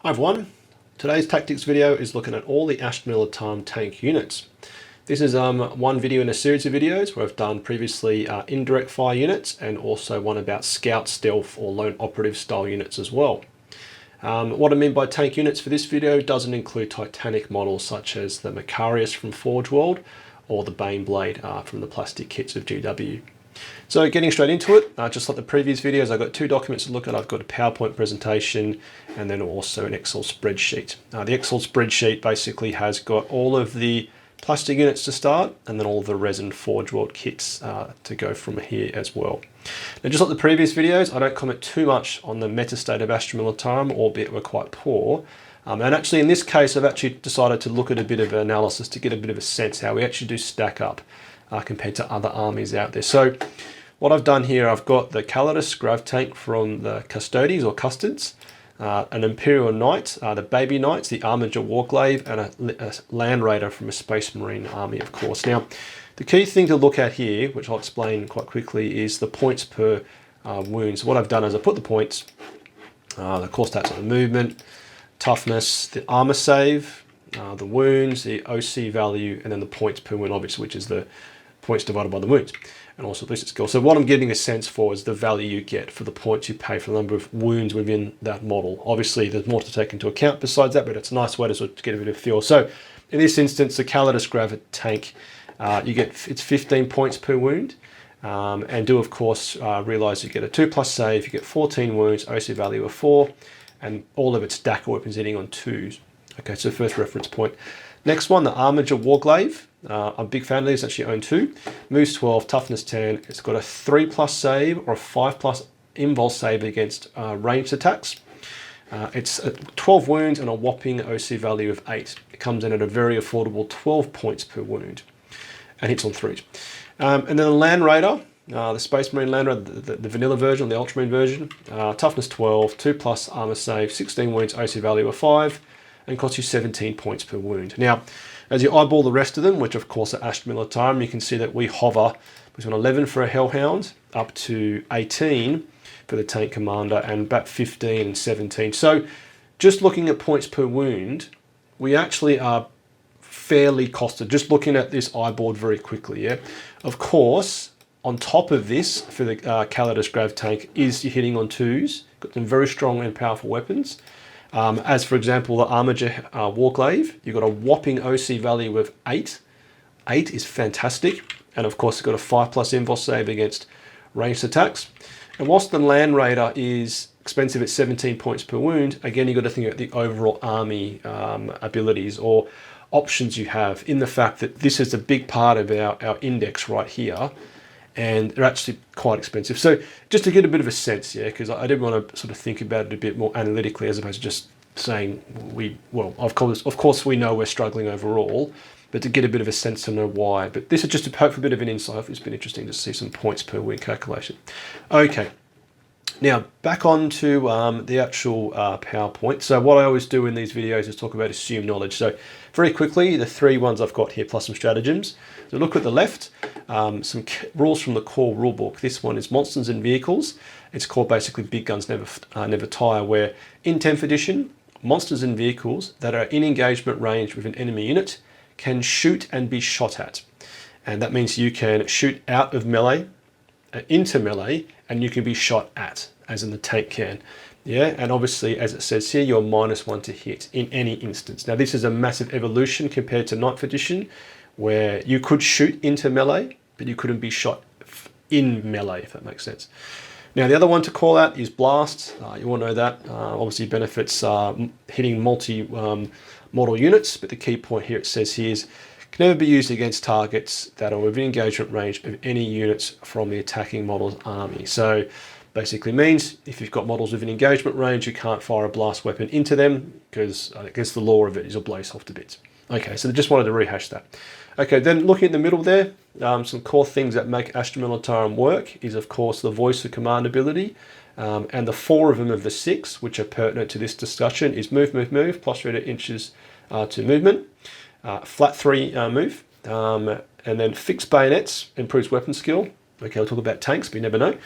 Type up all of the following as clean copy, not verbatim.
Hi everyone, today's tactics video is looking at all the Astra Militarum tank units. This is one video in a series of videos where I've done previously indirect fire units and also one about scout, stealth or lone operative style units as well. What I mean by tank units for this video doesn't include titanic models such as the Malcador from Forgeworld or the Baneblade from the plastic kits of GW. So getting straight into it, just like the previous videos, I've got two documents to look at. I've got a PowerPoint presentation and then also an Excel spreadsheet. The Excel spreadsheet basically has got all of the plastic units to start and then all of the resin Forgeworld kits to go from here as well. Now, just like the previous videos, I don't comment too much on the meta state of Astra Militarum, albeit we're quite poor. And actually in this case, I've actually decided to look at a bit of analysis to get a bit of a sense how we actually do stack up compared to other armies out there. So what I've done here, I've got the Calidus Grav tank from the Custodes or Custods, an Imperial Knight, the Baby Knights, the Armiger Warglaive, and a Land Raider from a Space Marine army, of course. Now, the key thing to look at here, which I'll explain quite quickly, is the points per wound. So what I've done is I put the points, the core stats on the movement, toughness, the armor save, the wounds, the OC value, and then the points per wound, obviously, which is the points divided by the wounds, and also ballistic skill. So what I'm getting a sense for is the value you get for the points you pay for the number of wounds within that model. Obviously, there's more to take into account besides that, but it's a nice way to sort of get a bit of feel. So in this instance, the Calidus Grav tank, it's 15 points per wound, and do of course realize you get a 2+ save, you get 14 wounds, OC value of 4, and all of its stacker weapons hitting on 2s. Okay, so first reference point. Next one, the Armiger Warglaive. I'm a big fan of these, actually own 2. Moves 12, toughness 10. It's got a 3+ save or a 5+ invul save against ranged attacks. It's 12 wounds and a whopping OC value of 8. It comes in at a very affordable 12 points per wound and hits on 3s. And then the Land Raider, the Space Marine Land Raider, the vanilla version, the Ultramarine version. Toughness 12, 2+ armor save, 16 wounds, OC value of 5, and costs you 17 points per wound. Now, as you eyeball the rest of them, which of course are Astra Militarum, you can see that we hover between 11 for a Hellhound up to 18 for the Tank Commander and about 15 and 17. So just looking at points per wound, we actually are fairly costed. Just looking at this eyeballed very quickly, yeah? Of course, on top of this, for the Calidus Grav tank, is you're hitting on 2s, got some very strong and powerful weapons. As for example, the Armiger Warglaive, you've got a whopping OC value of 8. 8 is fantastic. And of course, it's got a 5+ invul save against ranged attacks. And whilst the Land Raider is expensive at 17 points per wound, again, you've got to think about the overall army abilities or options you have, in the fact that this is a big part of our index right here. And they're actually quite expensive. So just to get a bit of a sense, yeah, because I did want to sort of think about it a bit more analytically as opposed to just saying of course we know we're struggling overall, but to get a bit of a sense to know why. But this is just to hope for a bit of an insight. It's been interesting to see some points per week calculation. Okay, now back on to the actual PowerPoint. So what I always do in these videos is talk about assumed knowledge. So very quickly, the 3 ones I've got here plus some stratagems. So look at the left, some rules from the core rulebook. This one is monsters and vehicles. It's called basically Big Guns Never Tire, where in 10th edition, monsters and vehicles that are in engagement range with an enemy unit can shoot and be shot at. And that means you can shoot out of melee, into melee, and you can be shot at, as in the tank can. Yeah, and obviously, as it says here, you're -1 to hit in any instance. Now, this is a massive evolution compared to 9th edition, where you could shoot into melee, but you couldn't be shot in melee, if that makes sense. Now, the other one to call out is blast. You all know that. Obviously, benefits hitting multi-model units, but the key point here, it says here, is can never be used against targets that are within engagement range of any units from the attacking model's army. So basically means if you've got models within engagement range, you can't fire a blast weapon into them because I guess the law of it is you'll blow yourself to bits. Okay, so I just wanted to rehash that. Okay, then looking at the middle there, some core things that make Astra Militarum work is of course the voice of command ability, and the 4 of them of the 6, which are pertinent to this discussion, is move, +3 inches to movement, flat 3 move, and then fixed bayonets improves weapon skill. Okay, I'll talk about tanks, but you never know.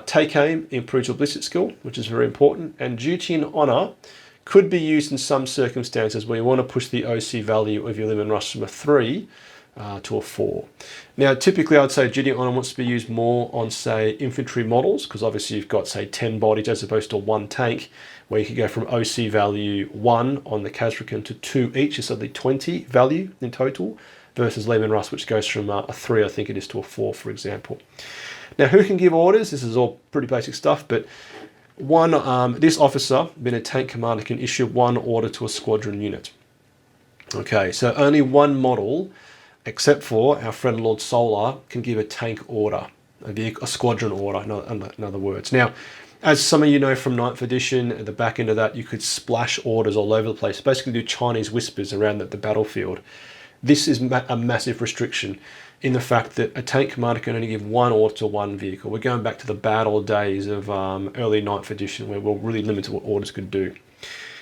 Take aim improves your ballistic skill, which is very important, and duty and honor Could be used in some circumstances where you want to push the OC value of your Leman Russ from a 3 to a 4. Now, typically I'd say Duty Honor wants to be used more on, say, infantry models, because obviously you've got, say, 10 bodies as opposed to 1 tank, where you could go from OC value 1 on the Kasrkin to 2 each, is suddenly 20 value in total, versus Leman Russ, which goes from a 3, I think it is, to a 4, for example. Now, who can give orders? This is all pretty basic stuff, but this officer, being a tank commander, can issue 1 order to a squadron unit. Okay, so only 1 model, except for our friend Lord Solar, can give a tank order, a squadron order, in other words. Now, as some of you know from 9th edition, at the back end of that, you could splash orders all over the place, basically do Chinese whispers around the battlefield. This is a massive restriction in the fact that a tank commander can only give 1 order to 1 vehicle. We're going back to the bad old days of early 9th edition, where we're really limited what orders could do.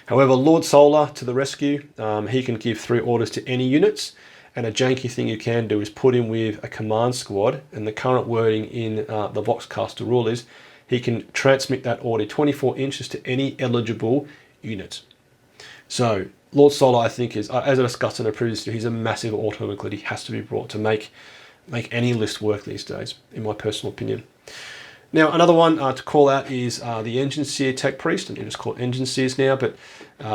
However, Lord Solar to the rescue, he can give 3 orders to any units. And a janky thing you can do is put him with a command squad, and the current wording in the Voxcaster rule is he can transmit that order 24 inches to any eligible unit. So Lord Solar, I think, is, as I discussed in a previous video, he's a massive auto include. He has to be brought to make any list work these days, in my personal opinion. Now, another one to call out is the Engine Seer Tech Priest, and you just call it Engine Seers now, but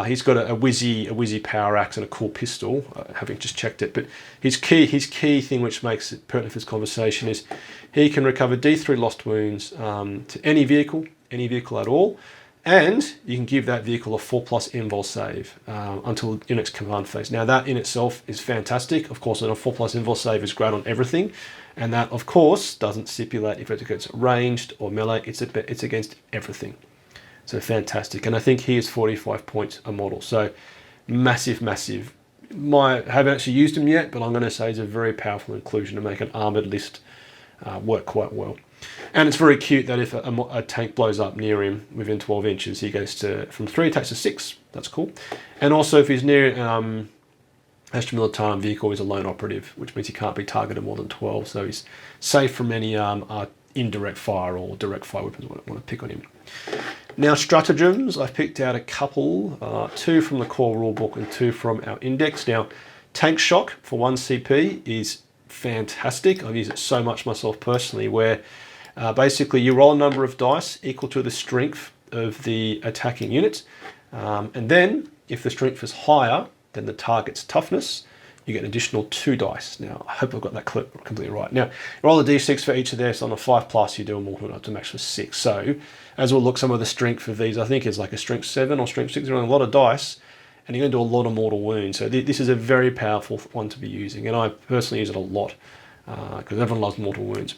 he's got a whizzy power axe and a cool pistol, having just checked it. But his key thing, which makes it pertinent for this conversation, is he can recover D3 lost wounds to any vehicle at all, and you can give that vehicle a 4+ invul save until your next command phase. Now, that in itself is fantastic. Of course, a 4+ invul save is great on everything. And that, of course, doesn't stipulate if it's against ranged or melee. It's against everything. So fantastic. And I think he is 45 points a model. So massive, massive. I haven't actually used him yet, but I'm going to say he's a very powerful inclusion to make an armoured list work quite well. And it's very cute that if a tank blows up near him within 12 inches, he goes from 3 attacks to 6. That's cool. And also if he's near Astra Militarum vehicle, is a lone operative, which means he can't be targeted more than 12, so he's safe from any indirect fire or direct fire weapons I want to pick on him. Now, stratagems, I've picked out a couple, 2 from the core rulebook and 2 from our index. Now, Tank Shock for 1 CP is fantastic. I've used it so much myself personally, where basically you roll a number of dice equal to the strength of the attacking unit, and then if the strength is higher than the target's toughness, you get an additional 2 dice. Now, I hope I've got that completely right. Now, roll a d6 for each of these. On a 5+, you do them all up to max for 6. So, as we'll look, some of the strength of these, I think, is like a strength 7 or strength 6. You're rolling a lot of dice, and you're going to do a lot of mortal wounds. So this is a very powerful one to be using, and I personally use it a lot because everyone loves mortal wounds.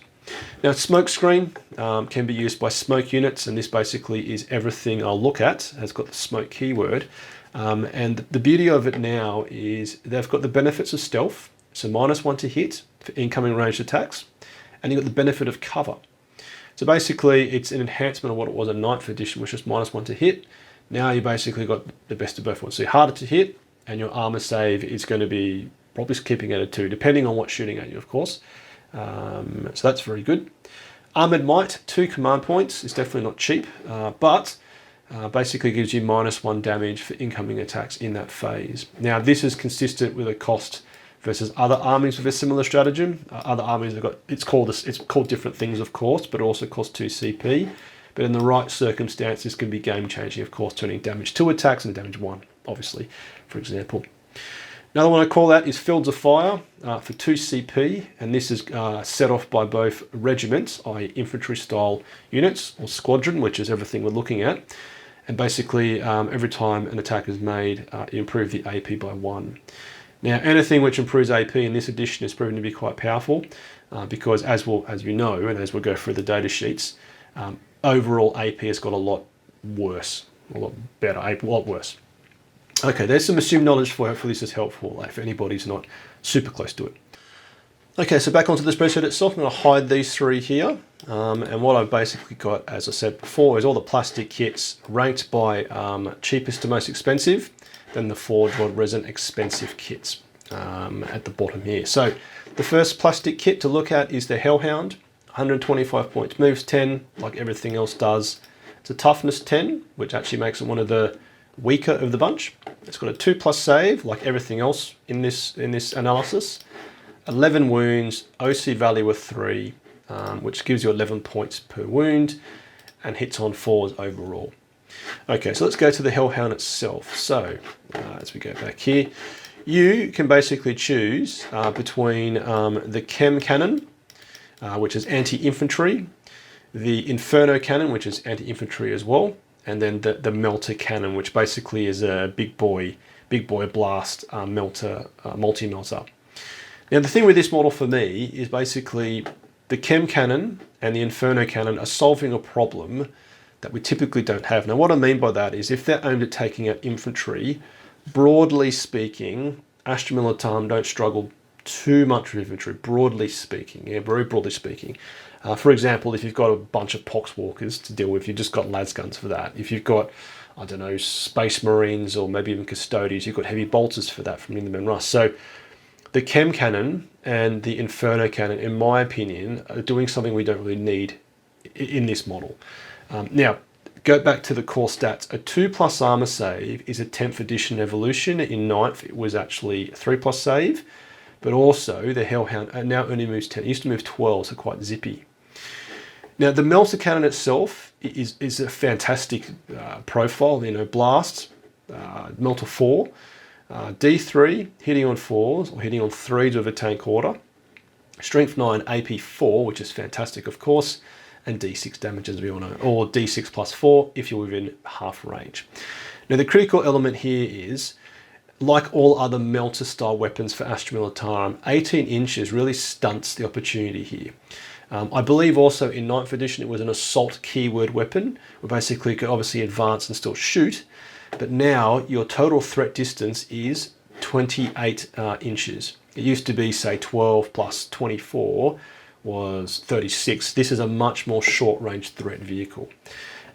Now, smoke screen can be used by smoke units, and this basically is everything I'll look at. Has got the smoke keyword. And the beauty of it now is they've got the benefits of stealth, so -1 to hit for incoming ranged attacks, and you've got the benefit of cover. So basically it's an enhancement of what it was in 9th edition, which was -1 to hit. Now you basically got the best of both worlds. So you're harder to hit, and your armor save is going to be probably keeping at a 2, depending on what's shooting at you, of course. So that's very good. Armored Might, 2 command points, is definitely not cheap, but basically gives you -1 damage for incoming attacks in that phase. Now, this is consistent with a cost versus other armies with a similar stratagem. Other armies have got, it's called different things, of course, but it also costs 2 CP. But in the right circumstances, can be game changing, of course, turning damage 2 attacks and damage 1, obviously, for example. Another one I call out is Fields of Fire for 2 CP, and this is set off by both regiments, i.e. infantry style units, or squadron, which is everything we're looking at. And basically, every time an attack is made, you improve the AP by 1. Now, anything which improves AP in this edition is proven to be quite powerful, because as you know, and as we'll go through the data sheets, overall AP has got a lot worse, a lot better, a lot worse. Okay, there's some assumed knowledge for you. Hopefully this is helpful if anybody's not super close to it. Okay, so back onto the spreadsheet itself. I'm going to hide these 3 here. And what I've basically got, as I said before, is all the plastic kits ranked by cheapest to most expensive, then the Forgeworld resin expensive kits at the bottom here. So the first plastic kit to look at is the Hellhound, 125 points, moves 10, like everything else does. It's a toughness 10, which actually makes it one of the weaker of the bunch. It's got a 2+ save, like everything else in this analysis. 11 wounds, OC value of 3, which gives you 11 points per wound, and hits on 4s overall. Okay, so let's go to the Hellhound itself. So, as we go back here, you can basically choose between the Chem Cannon, which is anti-infantry, the Inferno Cannon, which is anti-infantry as well, and then the Melter Cannon, which basically is a big boy blast multi-melter. Now the thing with this model for me is basically the Chem Cannon and the Inferno Cannon are solving a problem that we typically don't have. Now what I mean by that is if they're aimed at taking out infantry, broadly speaking, Astra Militarum don't struggle too much with infantry, broadly speaking, yeah, very broadly speaking. For example, if you've got a bunch of poxwalkers to deal with, you've just got lads guns for that. If you've got, I don't know, space marines or maybe even custodians, you've got heavy bolters for that from Leman Russ. So the Chem Cannon and the Inferno Cannon, in my opinion, are doing something we don't really need in this model. Now, go back to the core stats. A 2+ armor save is a 10th edition evolution. In 9th, it was actually a 3+ save, but also the Hellhound now only moves 10. It used to move 12, so quite zippy. Now, the Melter Cannon itself is a fantastic profile. You know, blast, Melter 4, D3, hitting on 4s or hitting on 3s with a tank order, Strength 9, AP 4, which is fantastic, of course, and D6 damage, as we all know, or D6 plus 4 if you're within half range. Now, the critical element here is, like all other Melter style weapons for Astra Militarum, 18 inches really stunts the opportunity here. I believe also in 9th edition it was an assault keyword weapon, where basically you could obviously advance and still shoot, but now your total threat distance is 28 inches. It used to be, say, 12 plus 24 was 36. This is a much more short range threat vehicle.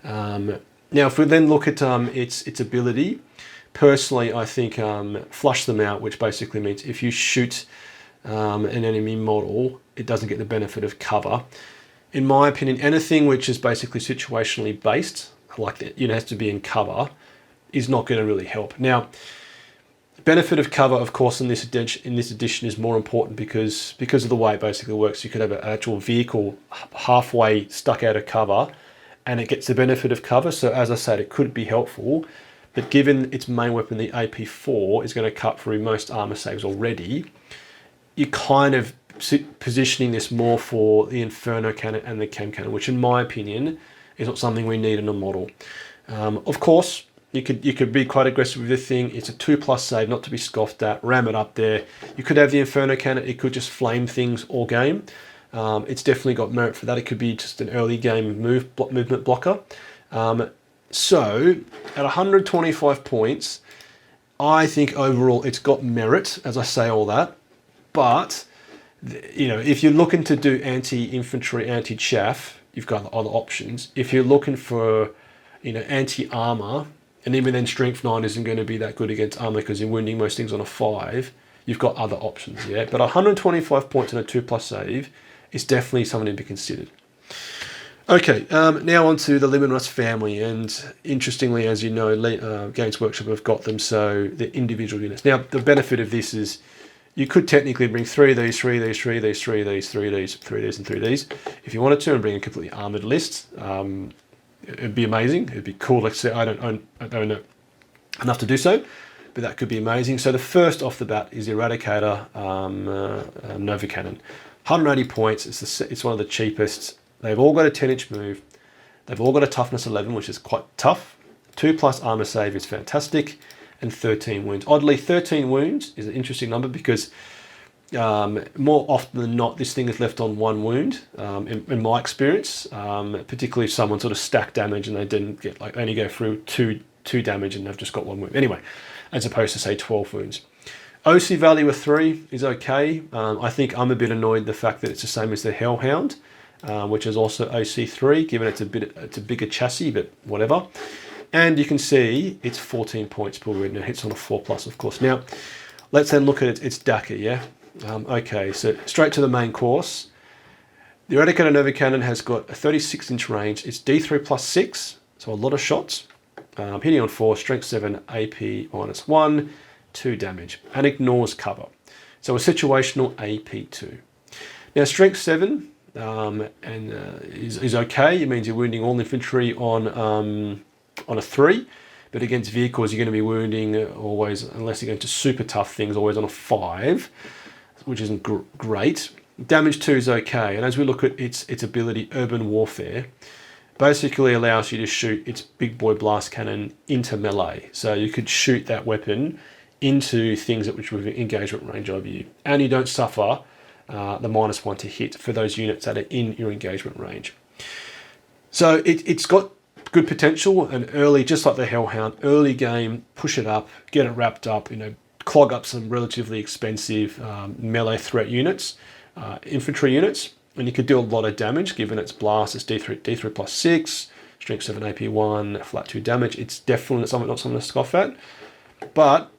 Now, if we then look at its ability, personally, I think flush them out, which basically means if you shoot an enemy model, it doesn't get the benefit of cover. In my opinion, anything which is basically situationally based, like it has to be in cover, is not going to really help. Now, benefit of cover, of course, in this edition is more important because of the way it basically works. You could have an actual vehicle halfway stuck out of cover, and it gets the benefit of cover. So as I said, it could be helpful. But given its main weapon, the AP4, is going to cut through most armor saves already, you're kind of positioning this more for the Inferno Cannon and the Chem Cannon, which in my opinion is not something we need in a model. Of course, you could be quite aggressive with this thing. It's a 2+ save, not to be scoffed at. Ram it up there. You could have the Inferno Cannon. It could just flame things all game. It's definitely got merit for that. It could be just an early game movement blocker. So at 125 points, I think overall it's got merit, as I say all that. But if you're looking to do anti-infantry, anti-chaff, you've got other options. If you're looking for anti-armor, and even then Strength 9 isn't going to be that good against armor because you're wounding most things on a 5, you've got other options, yeah? But 125 points on a 2+ save is definitely something to be considered. Okay, now on to the Leman Russ family, and interestingly, as you know, Games Workshop have got them, so the individual units. Now, the benefit of this is you could technically bring 3 of these, 3 of these, 3 of these, 3 of these, 3 of these, 3 of these, and 3 of these, if you wanted to, and bring a completely armoured list. It'd be amazing. It'd be cool. Like I say, I don't own enough to do so, but that could be amazing. So the first off the bat is the Eradicator Nova Cannon. 180 points. It's one of the cheapest. They've all got a 10-inch move. They've all got a toughness 11, which is quite tough. 2+ armor save is fantastic, and 13 wounds. Oddly, 13 wounds is an interesting number because more often than not, this thing is left on 1 wound. In my experience, particularly if someone sort of stacked damage and they didn't get only go through two damage and they've just got 1 wound. Anyway, as opposed to say 12 wounds. OC value of 3 is okay. I think I'm a bit annoyed the fact that it's the same as the Hellhound, which is also OC 3, given it's a bigger chassis, but whatever. And you can see it's 14 points per wound and it hits on a 4+, of course. Now, let's then look at its DACA, yeah? Okay, so straight to the main course. The Eradicator Nova Cannon has got a 36-inch range. It's D3 plus 6, so a lot of shots. hitting on 4, strength 7, AP -1, 2 damage, and ignores cover. So a situational AP2. Now strength 7 is okay. It means you're wounding all infantry on a 3, but against vehicles you're going to be wounding always, unless you're going to super tough things, always on a 5, which isn't great. Damage 2 is okay, and as we look at its ability, Urban Warfare, basically allows you to shoot its big boy blast cannon into melee. So you could shoot that weapon into things which were engagement range over you, and you don't suffer the -1 to hit for those units that are in your engagement range. So it's got good potential, and early, just like the Hellhound, early game, push it up, get it wrapped up, clog up some relatively expensive melee threat units, infantry units, and you could do a lot of damage given its blast. It's D3 plus 6, strength 7 AP1, flat 2 damage. It's definitely not something to scoff at, but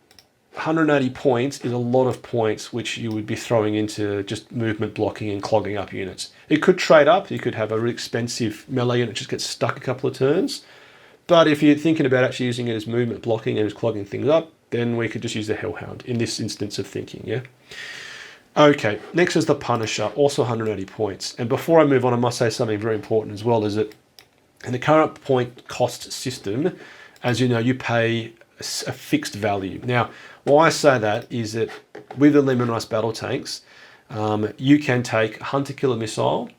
180 points is a lot of points which you would be throwing into just movement blocking and clogging up units. It could trade up. You could have a really expensive melee unit just get stuck a couple of turns. But if you're thinking about actually using it as movement blocking and as clogging things up, then we could just use the Hellhound in this instance of thinking, yeah? Okay, next is the Punisher, also 180 points. And before I move on, I must say something very important as well, is that in the current point cost system, as you know, you pay a fixed value. Now, why I say that is that with the Leman battle tanks, you can take a hunter killer missile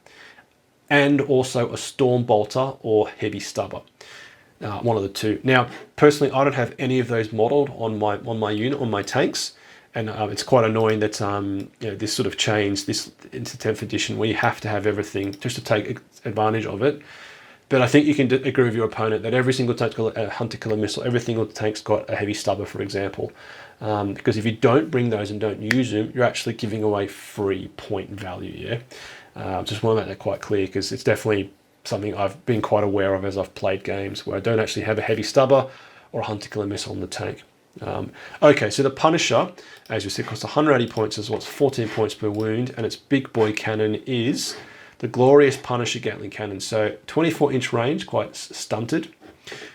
and also a storm bolter or heavy stubber, one of the two. Now, personally, I don't have any of those modeled on my unit, on my tanks, and it's quite annoying that this sort of changed this into 10th edition, where you have to have everything just to take advantage of it. But I think you can agree with your opponent that every single tank's got a hunter killer missile, every single tank's got a heavy stubber, for example. Because if you don't bring those and don't use them, you're actually giving away free point value, yeah? Just want to make that quite clear, because it's definitely something I've been quite aware of as I've played games where I don't actually have a heavy stubber or a hunter killer missile on the tank. Okay, so the Punisher, as you said, costs 180 points as well. It's 14 points per wound, and its big boy cannon is the glorious Punisher Gatling cannon. So 24-inch range, quite stunted.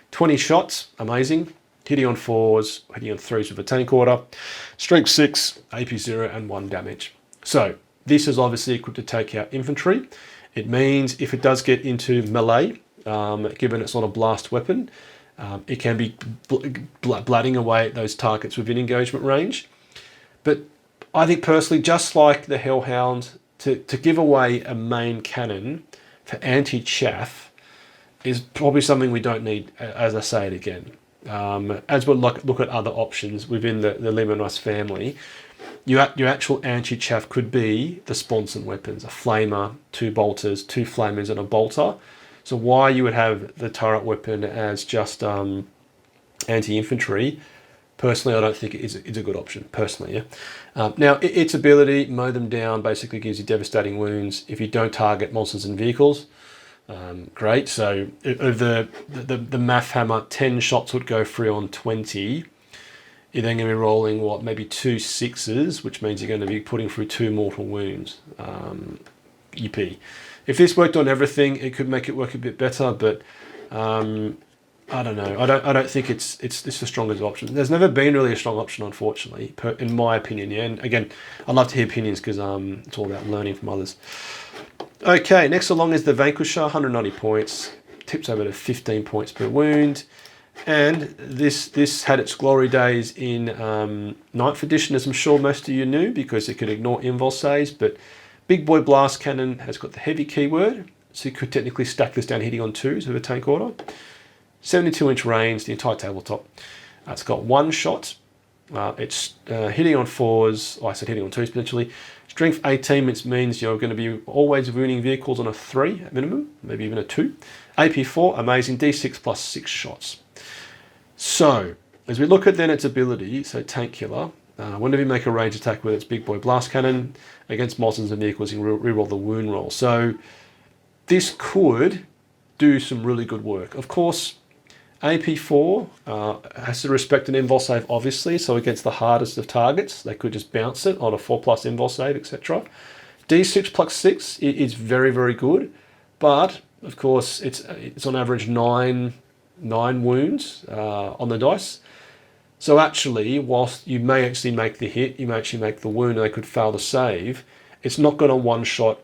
20 shots, amazing. Hitting on 4s, hitting on 3s with a tank order. Strength 6, AP 0, and 1 damage. So this is obviously equipped to take out infantry. It means if it does get into melee, given it's not a blast weapon, it can be blatting away at those targets within engagement range. But I think personally, just like the Hellhound, to give away a main cannon for anti-chaff is probably something we don't need, as I say it again. As we'll look at other options within the Leman family, your actual anti-chaff could be the sponson weapons, a flamer, 2 bolters, 2 flamers, and a bolter. So why you would have the turret weapon as just anti-infantry, personally, I don't think it's a good option, personally, yeah. Now, its ability, mow them down, basically gives you devastating wounds if you don't target monsters and vehicles. Great, so of the math hammer, 10 shots would go through on 20. You're then going to be rolling, what, maybe 2 6s, which means you're going to be putting through 2 mortal wounds. EP. If this worked on everything, it could make it work a bit better, but I don't know. I don't think it's the strongest option. There's never been really a strong option, unfortunately, in my opinion. Yeah, and again, I'd love to hear opinions, because it's all about learning from others. Okay, next along is the Vanquisher, 190 points, tips over to 15 points per wound, and this had its glory days in 9th edition, as I'm sure most of you knew, because it could ignore invul saves. But big boy blast cannon has got the heavy keyword, so you could technically stack this down hitting on 2s with a tank order. 72-inch range, the entire tabletop. It's got 1 shot. It's hitting on 4s. I said hitting on 2s potentially. Strength 18, which means you're going to be always wounding vehicles on a 3 at minimum, maybe even a 2. AP 4, amazing. D6 plus 6 shots. So, as we look at then its ability, so tank killer, whenever you make a range attack with its big boy blast cannon against monsters and vehicles, you can reroll the wound roll. So, this could do some really good work. Of course, AP4 has to respect an invul save, obviously, so against the hardest of targets, they could just bounce it on a 4+ invul save, etc. D6 plus 6 is very, very good, but of course it's on average 9 9 wounds on the dice. So actually, whilst you may actually make the hit, you may actually make the wound, and they could fail to save, it's not going to one-shot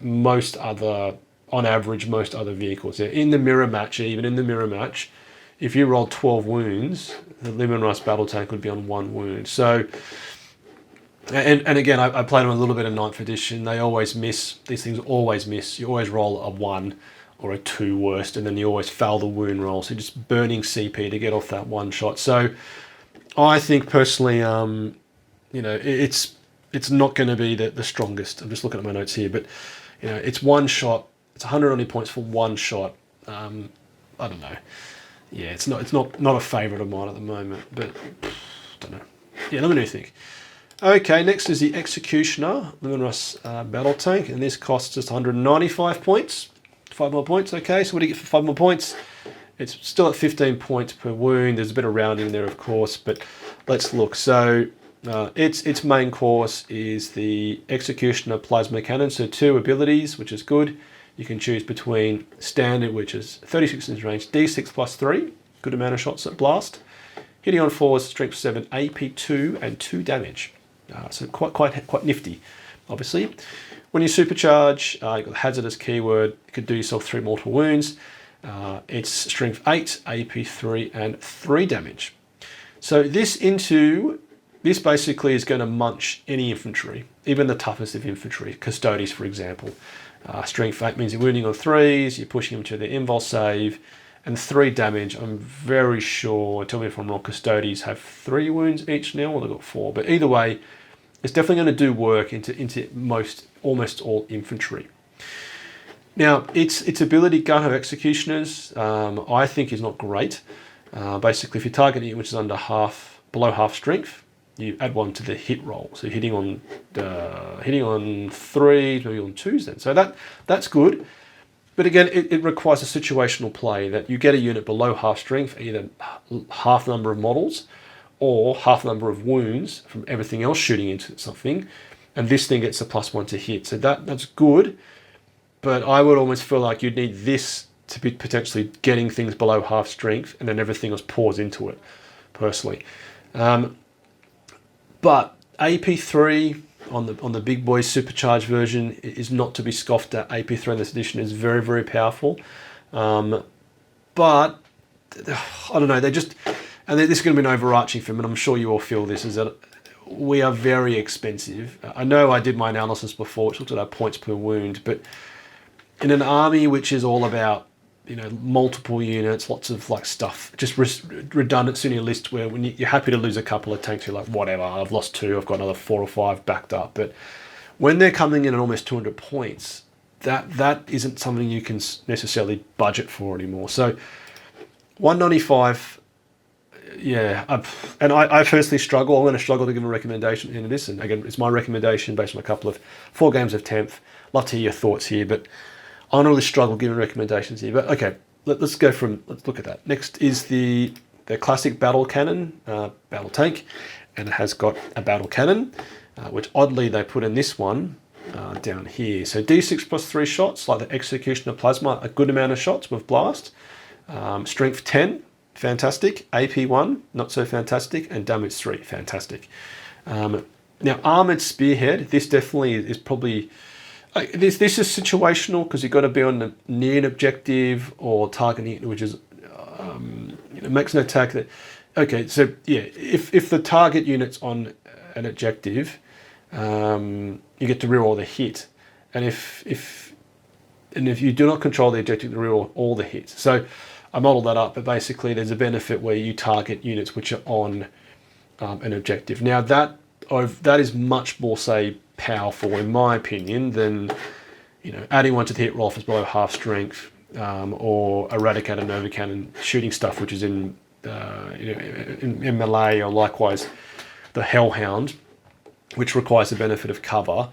most other, on average, most other vehicles. In the mirror match, even in the mirror match, if you roll 12 wounds, the Leman Russ battle tank would be on 1 wound. So, and again, I played them a little bit of 9th edition. They always miss. These things always miss. You always roll a 1 or a 2 worst, and then you always fail the wound roll. So just burning CP to get off that one shot. So I think personally, it's not going to be the strongest. I'm just looking at my notes here, but it's one shot. It's 190 points for one shot. I don't know. Yeah, it's not a favourite of mine at the moment, but don't know. Yeah, let me know what you think. Okay, next is the Executioner Leman Russ battle tank, and this costs us 195 points. 5 more points. Okay, so what do you get for 5 more points? It's still at 15 points per wound. There's a bit of rounding there, of course, but let's look. So its main course is the Executioner Plasma Cannon. So 2 abilities, which is good. You can choose between Standard, which is 36 inch range, D6 plus 3, good amount of shots at blast. Hitting on 4s, strength 7, AP 2, and 2 damage. So quite nifty, obviously. When you supercharge, you've got the hazardous keyword. You could do yourself 3 mortal wounds. It's strength 8, AP 3, and 3 damage. So this basically is going to munch any infantry, even the toughest of infantry, Custodes, for example. Strength 8 means you're wounding on 3s, you're pushing them to the invul save, and 3 damage. I'm very sure, tell me if I'm wrong, Custodes have 3 wounds each now, or they've got 4. But either way, it's definitely going to do work into almost all infantry. Now, its ability, Gun of Executioners, I think is not great. Basically, if you're targeting it, which is below half strength, you add 1 to the hit roll. So hitting on 3s, maybe on 2s then. So that's good. But again, it requires a situational play that you get a unit below half strength, either half the number of models or half the number of wounds from everything else shooting into something, and this thing gets a +1 to hit. So that's good, but I would almost feel like you'd need this to be potentially getting things below half strength, and then everything else pours into it, personally. But AP3 on the big boy supercharged version is not to be scoffed at. AP3 in this edition is very, very powerful. But I don't know, and this is going to be an overarching thing, and I'm sure you all feel this, is that we are very expensive. I know I did my analysis before, which looked at our points per wound, but in an army which is all about multiple units, lots of stuff, just redundancy in your list, where when you're happy to lose a couple of tanks, you're like, whatever, I've lost 2, I've got another 4 or 5 backed up. But when they're coming in at almost 200 points, that isn't something you can necessarily budget for anymore. So 195, yeah, I personally struggle. I'm going to struggle to give a recommendation into this, and again, it's my recommendation based on a couple of 4 games of 10th. Love to hear your thoughts here, but I don't really struggle giving recommendations here. But okay, let's look at that. Next is the classic battle cannon, battle tank, and it has got a battle cannon, which oddly they put in this one down here. So D6 plus 3 shots, like the Executioner Plasma, a good amount of shots with blast. Strength 10, fantastic. AP 1, not so fantastic. And damage 3, fantastic. Now, Armored Spearhead, this definitely is probably... This is situational, because you've got to be on near an objective or targeting, which is makes an attack that... Okay, so yeah, if the target unit's on an objective, you get to reroll the hit, and if you do not control the objective, you reroll all the hits. So I modelled that up, but basically there's a benefit where you target units which are on an objective. Now that is much more, say, powerful in my opinion than adding 1 to the hit roll if it's below half strength, or Eradicator Nova Cannon shooting stuff which is in melee, or likewise the Hellhound, which requires the benefit of cover.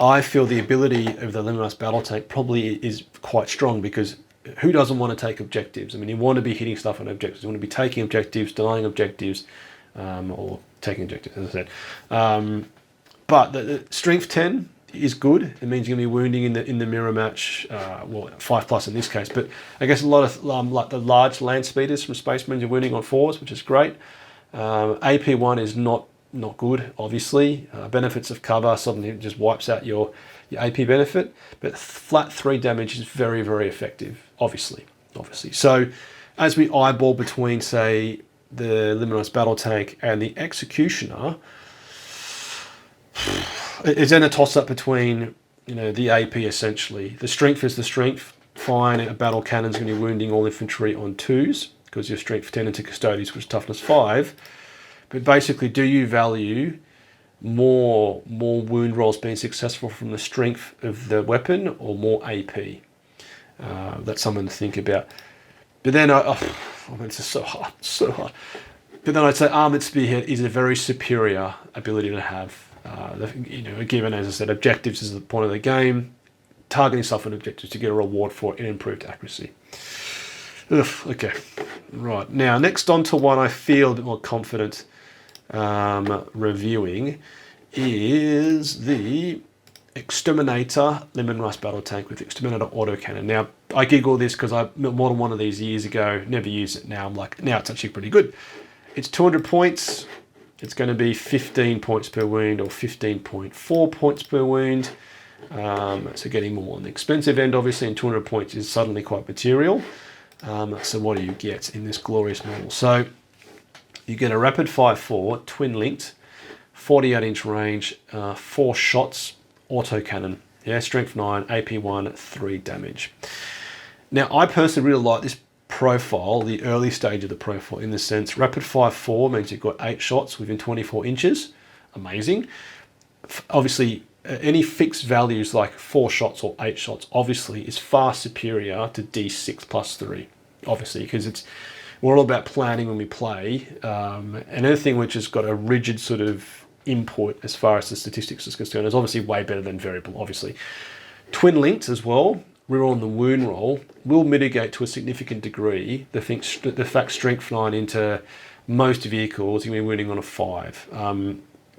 I feel the ability of the Leman Russ battle tank probably is quite strong, because who doesn't want to take objectives? I mean, you want to be hitting stuff on objectives, you want to be taking objectives, denying objectives, or taking objectives, as I said. But the strength 10 is good. It means you're going to be wounding in the mirror match, well, 5+ in this case. But I guess a lot of like the large land speeders from Space Marines are wounding on 4s, which is great. AP1 is not good, obviously. Benefits of cover suddenly just wipes out your AP benefit. But flat 3 damage is very, very effective, obviously. So as we eyeball between, say, the Luminous Battle Tank and the Executioner, it's then a toss-up between, the AP essentially. The strength is the strength. Fine, a battle cannon's going to be wounding all infantry on 2s because you're strength 10 into Custodies, which is toughness 5. But basically, do you value more wound rolls being successful from the strength of the weapon or more AP? That's something to think about. But then, it's just so hard. But then I'd say Armoured Spearhead is a very superior ability to have. Given, as I said, objectives is the point of the game. Targeting stuff on objectives to get a reward for it in improved accuracy. Okay, right. Now, next on to one I feel a bit more confident reviewing is the Exterminator Lemon Russ Battle Tank with Exterminator Autocannon. Now, I giggle this because I modeled one of these years ago, never used it. Now I'm like, now it's actually pretty good. It's 200 points. It's going to be 15 points per wound or 15.4 points per wound. So getting more on the expensive end, obviously, and 200 points is suddenly quite material. So what do you get in this glorious model? So you get a rapid fire 4, twin linked, 48-inch range, 4 shots, autocannon. Yeah, strength 9, AP 1, 3 damage. Now, I personally really like this profile, the early stage of the profile, in the sense rapid fire 4 means you've got 8 shots within 24 inches. Amazing. Obviously, any fixed values like 4 shots or 8 shots obviously is far superior to D6 plus 3, obviously, because we're all about planning when we play, and anything which has got a rigid sort of input as far as the statistics is concerned is obviously way better than variable, obviously. Twin linked as well, reroll on the wound roll, will mitigate to a significant degree the fact strength 9 into most vehicles, you're going to be wounding on a 5.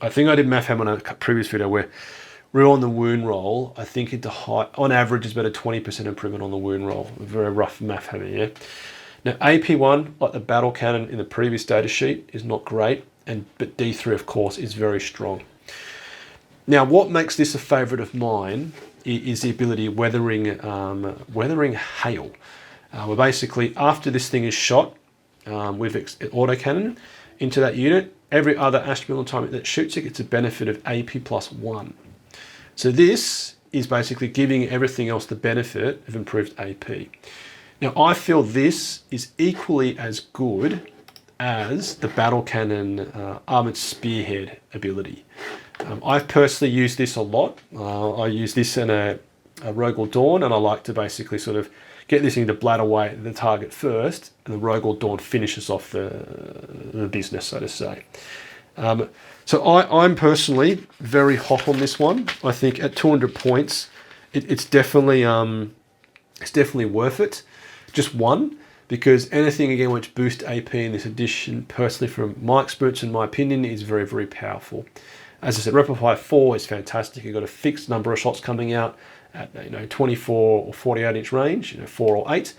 I think I did math ham on a previous video where reroll on the wound roll, I think on average is about a 20% improvement on the wound roll. Very rough math having, yeah. Now AP1, like the battle cannon in the previous data sheet, is not great, but D3 of course is very strong. Now what makes this a favourite of mine is the ability of weathering hail. Where basically after this thing is shot with autocannon into that unit, every other Astra Militarum that shoots it gets a benefit of AP plus 1. So this is basically giving everything else the benefit of improved AP. Now I feel this is equally as good as the battle cannon armored spearhead ability. I've personally used this a lot. I use this in a Rogal Dorn, and I like to basically sort of get this thing to bladder away at the target first, and the Rogal Dorn finishes off the business, so to say. So I'm personally very hot on this one. I think at 200 points, it's definitely worth it. Just one, because anything again which boosts AP in this edition, personally from my experience and my opinion, is very, very powerful. As I said, rapid fire 4 is fantastic. You've got a fixed number of shots coming out at 24 or 48-inch range, 4 or 8,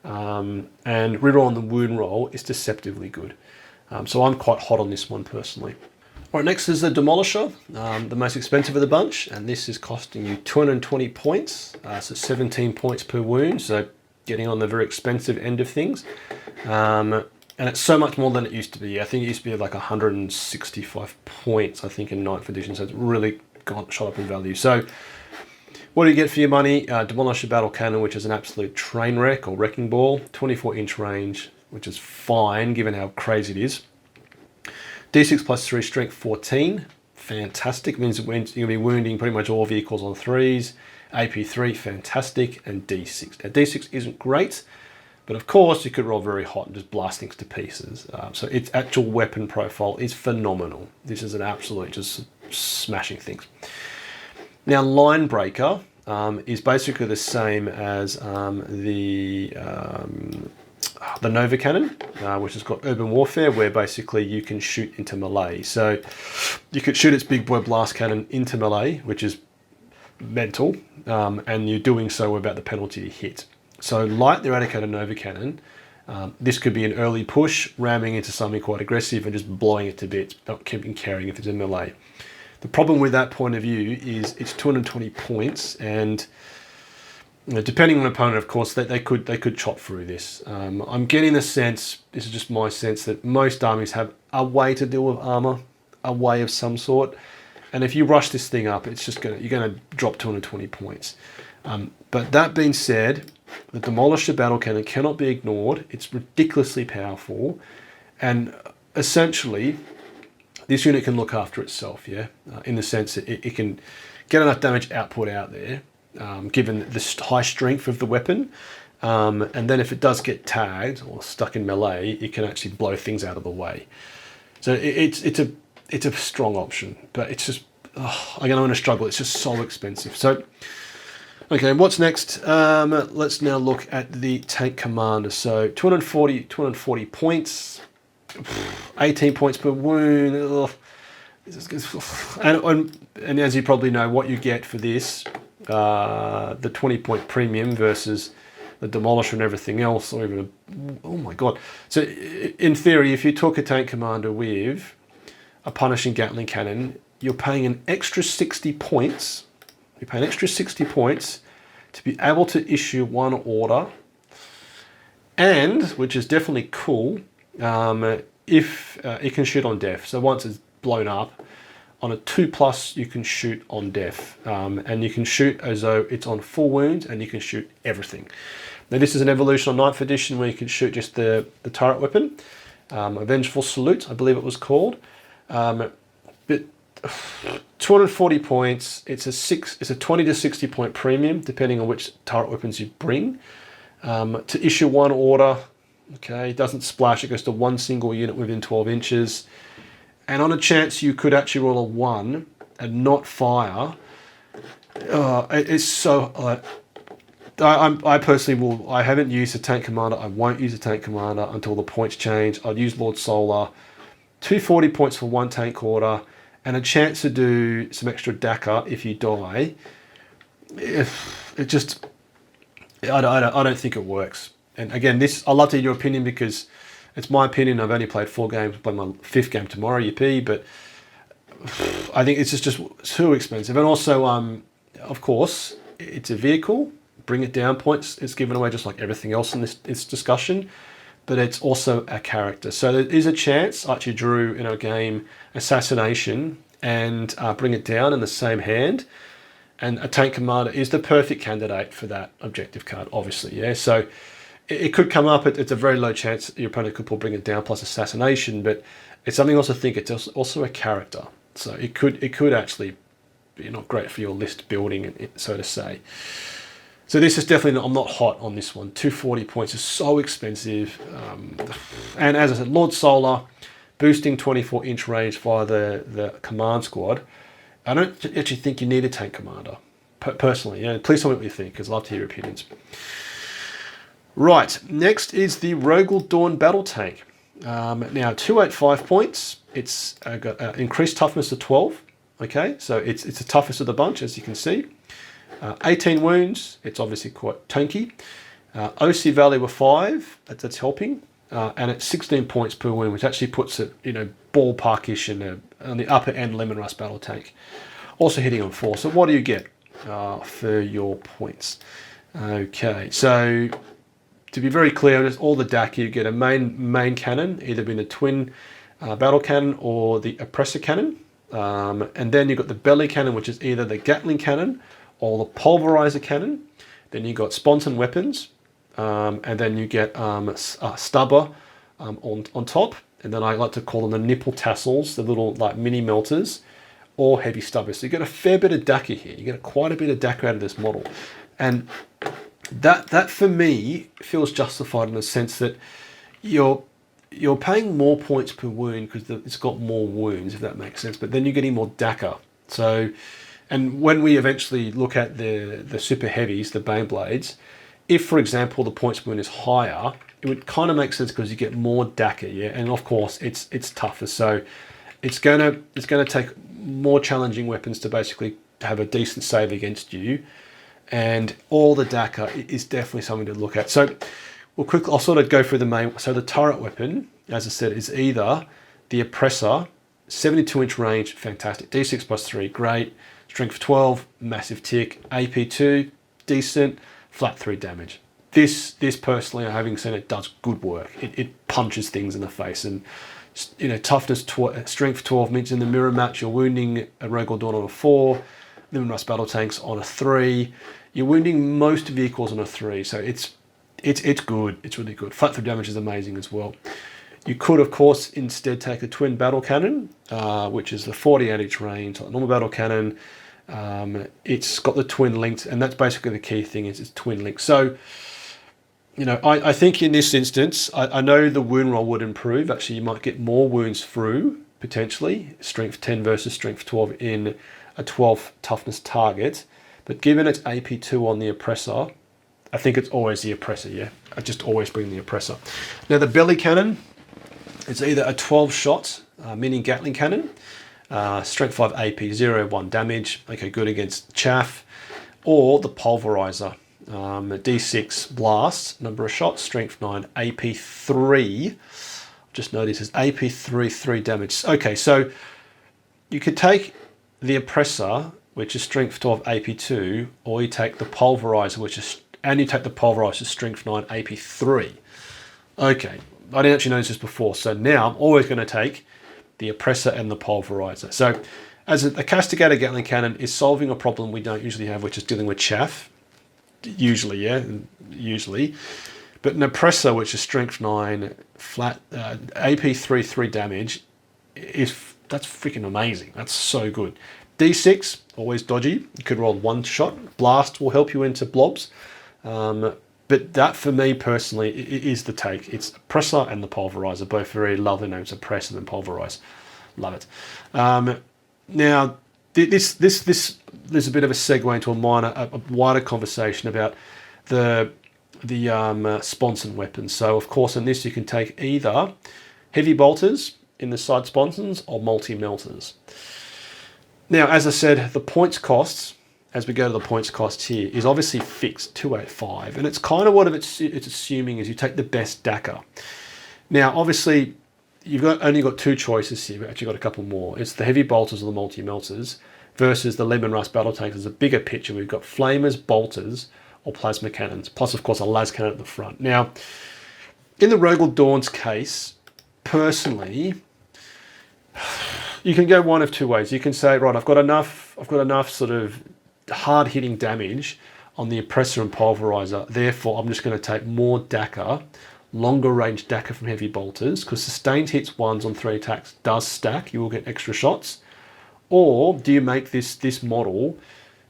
and reroll on the wound roll is deceptively good. So I'm quite hot on this one personally. All right, next is the Demolisher, the most expensive of the bunch, and this is costing you 220 points, so 17 points per wound, so getting on the very expensive end of things. And it's so much more than it used to be. I think it used to be like 165 points, I think, in 9th edition, so it's really shot up in value. So what do you get for your money? Demolisher Battle Cannon, which is an absolute train wreck or wrecking ball, 24-inch range, which is fine given how crazy it is. D6 plus 3, strength 14, fantastic. Means you're going to be wounding pretty much all vehicles on 3s. AP3, fantastic, and D6. Now D6 isn't great, but of course you could roll very hot and just blast things to pieces. So its actual weapon profile is phenomenal. This is an absolute just smashing things. Now Line Breaker is basically the same as the Nova Cannon, which has got Urban Warfare, where basically you can shoot into melee. So you could shoot its big boy blast cannon into melee, which is mental, and you're doing so without the penalty to hit. So like the Eradicator Nova Cannon, this could be an early push, ramming into something quite aggressive and just blowing it to bits, not keeping carrying if it's in melee. The problem with that point of view is it's 220 points, and depending on the opponent, of course, they could chop through this. I'm getting the sense, this is just my sense, that most armies have a way to deal with armor, a way of some sort, and if you rush this thing up, it's just you're gonna drop 220 points. But that being said, the Demolisher battle cannon cannot be ignored. It's ridiculously powerful, and essentially, this unit can look after itself, yeah, in the sense that it can get enough damage output out there, given the high strength of the weapon, and then if it does get tagged or stuck in melee, it can actually blow things out of the way. So it's a strong option, but it's just, I'm going to struggle. It's just so expensive. So, okay, what's next? Let's now look at the tank commander. So 240 points. 18 points per wound. And as you probably know, what you get for this, the 20-point premium versus the Demolisher and everything else, or even oh my god. So in theory, if you took a tank commander with a punishing Gatling cannon, you're paying an extra 60 points. You pay an extra 60 points to be able to issue one order, and which is definitely cool, if it can shoot on death. So once it's blown up, on a 2+, you can shoot on death. And you can shoot as though it's on full wounds, and you can shoot everything. Now this is an evolution on 9th edition where you can shoot just the turret weapon. A Vengeful Salute, I believe it was called. But 240 points, it's a 20 to 60 point premium, depending on which turret weapons you bring. To issue one order, okay, it doesn't splash, it goes to one single unit within 12 inches. And on a chance you could actually roll a 1 and not fire, it's so... I personally will... I haven't used a tank commander, I won't use a tank commander until the points change. I'd use Lord Solar. 240 points for one tank order, and a chance to do some extra DACA if you die. It just... I don't think it works. And again, I'd love to hear your opinion, because it's my opinion. I've only played 4 games, play my 5th game tomorrow, yippee, but I think it's just too expensive. And also, of course, it's a vehicle. Bring it down points. It's given away just like everything else in this discussion, but it's also a character. So there is a chance. I actually drew in a game Assassination and Bring It Down in the same hand. And a tank commander is the perfect candidate for that objective card, obviously, yeah. So it could come up. It's a very low chance your opponent could pull Bring It Down plus Assassination, but it's something else to think. It's also a character, so it could actually be not great for your list building, so to say. So this is definitely I'm not hot on this one. 240 points is so expensive, and as I said, Lord Solar boosting 24-inch range via the command squad. I don't actually think you need a tank commander, personally. Yeah, please tell me what you think, because I'd love to hear your opinions. Right, next is the Rogal Dorn battle tank. Now 285 points. It's got increased toughness to 12. Okay, so it's the toughest of the bunch, as you can see. 18 wounds. It's obviously quite tanky. OC value of 5. That's helping. And it's 16 points per wound, which actually puts it, ballparkish on the upper end Leman Russ battle tank. Also hitting on 4. So what do you get for your points? Okay, so to be very clear, just all the DAC, you get a main cannon, either being a twin battle cannon or the oppressor cannon. And then you've got the belly cannon, which is either the Gatling cannon or the pulverizer cannon. Then you've got spontan weapons. And then you get stubber on top, and then I like to call them the nipple tassels, the little like mini melters, or heavy stubbers. So you get a fair bit of DACA here. You get quite a bit of DACA out of this model, and that for me feels justified in the sense that you're paying more points per wound because it's got more wounds, if that makes sense. But then you're getting more DACA. So, and when we eventually look at the super heavies, the Baneblades, if, for example, the points per wound is higher, it would kind of make sense because you get more DACA, yeah. And of course, it's tougher, so it's gonna take more challenging weapons to basically have a decent save against you. And all the DACA is definitely something to look at. So I'll sort of go through the main. So the turret weapon, as I said, is either the Oppressor, 72-inch range, fantastic. D6 plus 3, great. Strength 12, massive tick. AP2, decent. Flat 3 damage. This personally, having seen it, does good work. It punches things in the face. And toughness, strength 12 means in the mirror match, you're wounding a Rogal Dorn on a 4. Leman Russ battle tanks on a 3. You're wounding most vehicles on a 3, so it's good. It's really good. Flat 3 damage is amazing as well. You could, of course, instead take a twin battle cannon, which is the 48-inch range, like a normal battle cannon. It's got the twin links, and that's basically the key thing, is it's twin links. So, I think in this instance, I know the wound roll would improve. Actually, you might get more wounds through, potentially. Strength 10 versus Strength 12 in a 12 toughness target, but given it's AP2 on the Oppressor, I think it's always the Oppressor, yeah? I just always bring the Oppressor. Now the belly cannon, it's either a 12 shot mini Gatling cannon, strength 5 AP, 0, 1 damage, okay, good against chaff, or the pulverizer, D6 blast, number of shots, strength 9, AP3, just notice it's AP3, 3 damage. Okay, so you could take the Oppressor, which is strength 12 AP2, or you take the pulverizer, you take the pulverizer strength 9 AP3. Okay, I didn't actually notice this before, so now I'm always going to take the Oppressor and the pulverizer. So as a castigator Gatling cannon is solving a problem we don't usually have, which is dealing with chaff. Usually. But an Oppressor, which is strength 9 flat AP3, 3 damage, that's freaking amazing. That's so good. D6, always dodgy. You could roll 1 shot. Blast will help you into blobs. But that, for me personally, is the take. It's Oppressor and the Pulverizer, both very lovely names, Oppress and Pulverize. Love it. Now, this there's a bit of a segue into a wider conversation about the sponson weapons. So, of course, in this you can take either heavy bolters in the side sponsons or multi-melters. Now, as I said, the points costs, as we go to the points costs here, is obviously fixed, 285. And it's kind of what it's assuming is you take the best DACA. Now, obviously, you've only got 2 choices here. We've actually got a couple more. It's the heavy bolters or the multi-melters versus the Leman Russ battle tanks. There's a bigger picture. We've got flamers, bolters, or plasma cannons, plus, of course, a las cannon at the front. Now, in the Rogal Dorn's case, personally, you can go one of 2 ways. You can say, right, I've got enough sort of hard-hitting damage on the Oppressor and Pulverizer, therefore I'm just going to take more DACA, longer range DACA from heavy bolters, because sustained hits 1s on 3 attacks does stack, you will get extra shots. Or do you make this model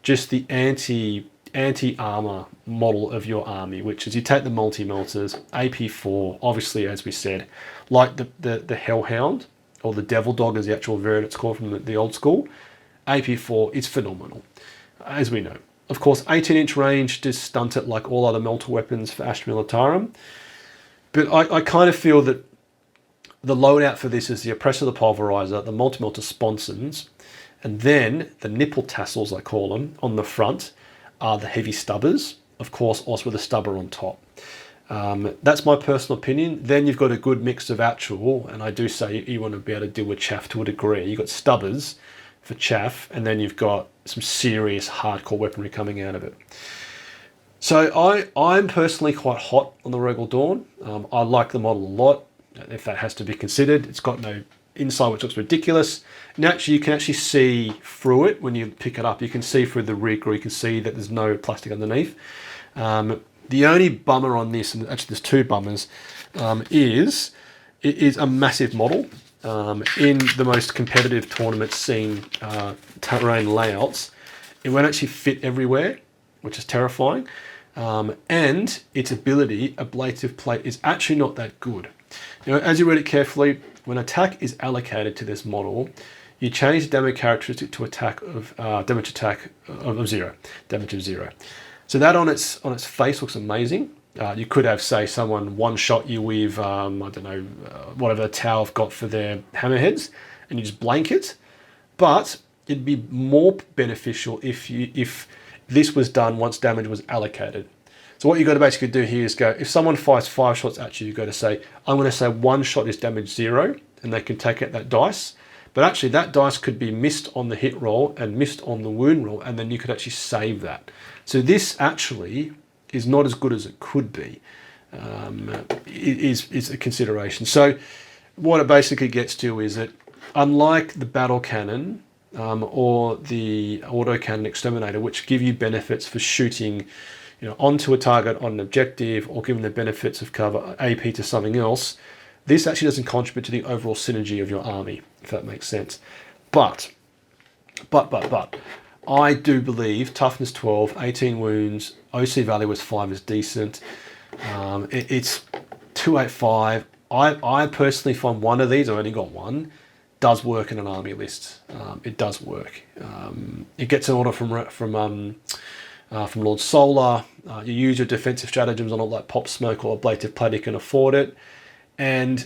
just the anti-armor model of your army, which is you take the multi-melters, AP4, obviously, as we said, like the Hellhound, or the Devil Dog as the actual variant it's called from the old school. AP4 is phenomenal, as we know. Of course, 18-inch range does stunt it like all other melter weapons for Astra Militarum. But I kind of feel that the loadout for this is the Oppressor, the Pulverizer, the multi-melter sponsons, and then the nipple tassels, I call them, on the front are the heavy stubbers, of course, also with a stubber on top. That's my personal opinion. Then you've got a good mix of actual, and I do say you want to be able to deal with chaff to a degree. You've got stubbers for chaff, and then you've got some serious hardcore weaponry coming out of it. So I'm personally quite hot on the Rogal Dorn. I like the model a lot, if that has to be considered. It's got no inside, which looks ridiculous. And actually, you can actually see through it when you pick it up. You can see through the rig, or you can see that there's no plastic underneath. The only bummer on this, and actually there's 2 bummers, is it is a massive model. In the most competitive tournaments seen terrain layouts, it won't actually fit everywhere, which is terrifying. And its ability, ablative plate, is actually not that good. As you read it carefully, when attack is allocated to this model, you change the damage characteristic to damage of 0. Damage of 0. So that on its face looks amazing. You could have, say, someone one-shot you with, I don't know, whatever Tau have got for their hammerheads, and you just blank it. But it'd be more beneficial if this was done once damage was allocated. So what you've got to basically do here is go, if someone fires 5 shots at you, you've got to say, I'm going to say 1 shot is damage 0, and they can take out that dice. But actually that dice could be missed on the hit roll and missed on the wound roll, and then you could actually save that. So this actually is not as good as it could be. Is a consideration. So what it basically gets to is that unlike the battle cannon or the autocannon Exterminator, which give you benefits for shooting onto a target on an objective or giving the benefits of cover AP to something else, this actually doesn't contribute to the overall synergy of your army, if that makes sense. But, I do believe toughness 12, 18 wounds, OC value was 5 is decent. It's 285. I personally find one of these, I only got one, does work in an army list. It does work. It gets an order from Lord Solar. You use your defensive stratagems on it like Pop Smoke or Ablative Plate, you can afford it. And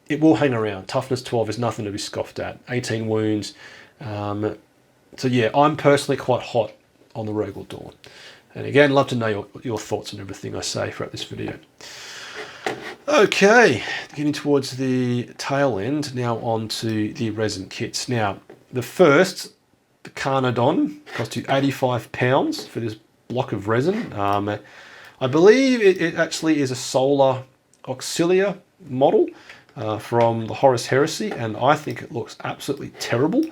it will hang around. Toughness 12 is nothing to be scoffed at. 18 wounds. So yeah, I'm personally quite hot on the Rogal Dorn. And again, love to know your thoughts on everything I say throughout this video. Okay, getting towards the tail end, now on to the resin kits. Now, the first, the Carnodon, cost you £85 for this block of resin. I believe it actually is a Solar Auxilia model from the Horus Heresy, and I think it looks absolutely terrible.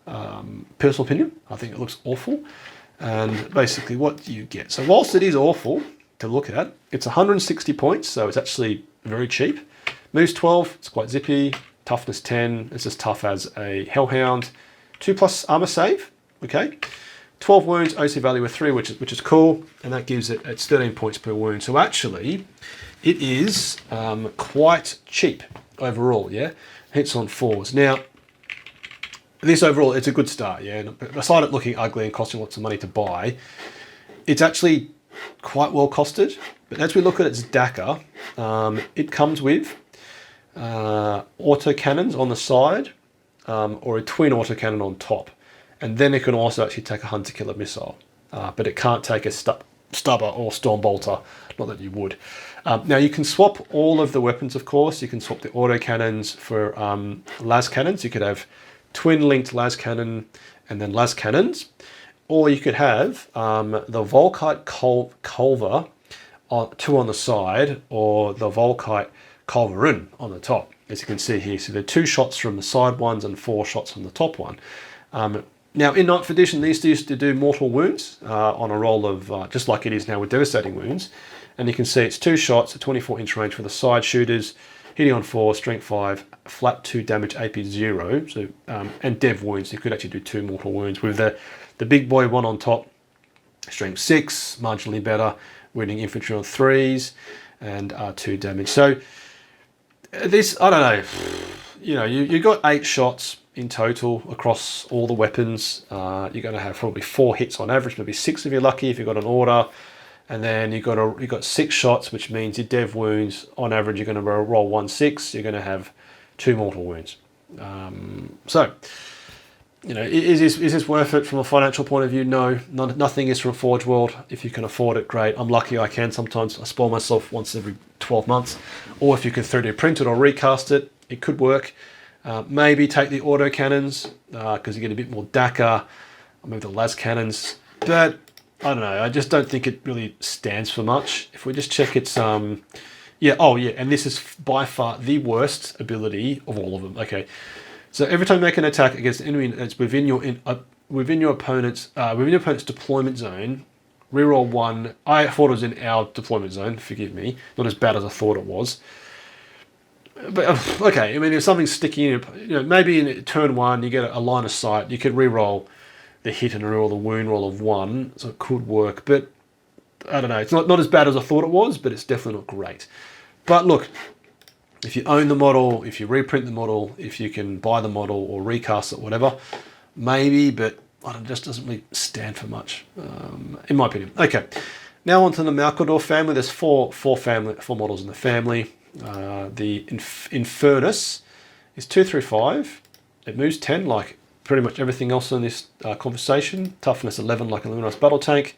Personal opinion, I think it looks awful. And basically what do you get? So whilst it is awful to look at, it's 160 points, so it's actually very cheap. Moves 12, it's quite zippy. Toughness 10, it's as tough as a Hellhound. 2+ armor save, okay. 12 wounds, OC value of 3, which is cool, and that gives it's 13 points per wound. So actually, it is quite cheap overall, yeah. Hits on 4s. Now, this overall, it's a good start, yeah. Aside it looking ugly and costing lots of money to buy, it's actually quite well costed. But as we look at its DACA, it comes with autocannons on the side or a twin autocannon on top. And then it can also actually take a hunter killer missile. But it can't take a stubber or stormbolter, not that you would. Now you can swap all of the weapons, of course. You can swap the autocannons for las cannons. You could have twin-linked las cannon and then las cannons, or you could have the Volkite Culver 2 on the side, or the Volkite Culverin on the top, as you can see here. So there are 2 shots from the side ones and 4 shots from the top one. Now in 9th edition, these used to do mortal wounds on a roll of, just like it is now with devastating wounds. And you can see it's 2 shots at 24-inch range for the side shooters, hitting on 4, strength 5, flat 2 damage, AP 0, so, and dev wounds. You could actually do 2 mortal wounds with the big boy one on top, strength 6, marginally better, wounding infantry on 3s, and 2 damage. So this, I don't know, you got 8 shots in total across all the weapons. You're going to have probably 4 hits on average, maybe 6 if you're lucky if you've got an order. And then you've got 6 shots, which means your dev wounds, on average, you're going to roll 1/6. You're going to have 2 mortal wounds. So, is this worth it from a financial point of view? No, nothing is from Forgeworld. If you can afford it, great. I'm lucky I can sometimes. I spoil myself once every 12 months. Or if you can 3D print it or recast it, it could work. Maybe take the autocannons, because you get a bit more DACA, or maybe the las cannons. But I don't know, I just don't think it really stands for much. If we just check its, and this is by far the worst ability of all of them. Okay, so every time you make an attack against an enemy that's within your opponent's deployment zone, reroll 1. I thought it was in our deployment zone, forgive me, not as bad as I thought it was. But okay, I mean, if something's sticking in, maybe in turn 1 you get a line of sight, you could reroll the hit and reroll the wound roll of 1, so it could work. But I don't know, it's not as bad as I thought it was, but it's definitely not great. But look, if you own the model, if you reprint the model, if you can buy the model or recast it, whatever, maybe, but it just doesn't really stand for much, in my opinion. Okay, now on to the Malcador family. There's four models in the family. The Infernus is 2/5. It moves 10 like pretty much everything else in this conversation. Toughness 11 like a Leman battle tank.